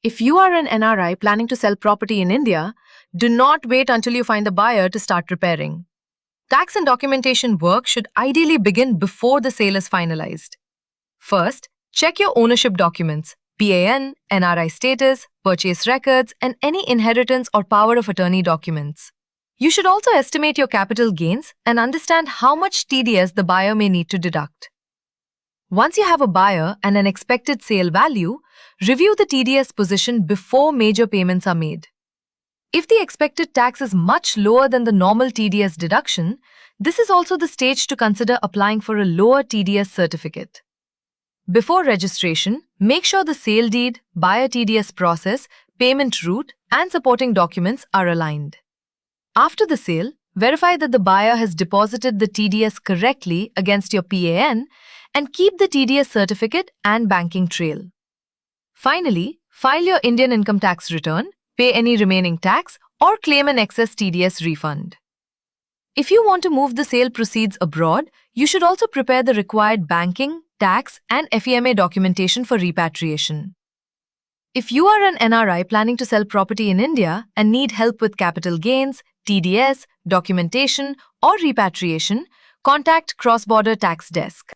If you are an NRI planning to sell property in India, do not wait until you find the buyer to start preparing. Tax and documentation work should ideally begin before the sale is finalized. First, check your ownership documents, PAN, NRI status, purchase records, and any inheritance or power of attorney documents. You should also estimate your capital gains and understand how much TDS the buyer may need to deduct. Once you have a buyer and an expected sale value, review the TDS position before major payments are made. If the expected tax is much lower than the normal TDS deduction, this is also the stage to consider applying for a Lower TDS Certificate. Before registration, make sure the sale deed, buyer TDS process, payment route, and supporting documents are aligned. After the sale, verify that the buyer has deposited the TDS correctly against your PAN and keep the TDS certificate and banking trail. Finally, file your Indian income tax return, pay any remaining tax, or claim an excess TDS refund. If you want to move the sale proceeds abroad, you should also prepare the required banking, tax, and FEMA documentation for repatriation. If you are an NRI planning to sell property in India and need help with capital gains, TDS, documentation, or repatriation, contact Cross Border Tax Desk.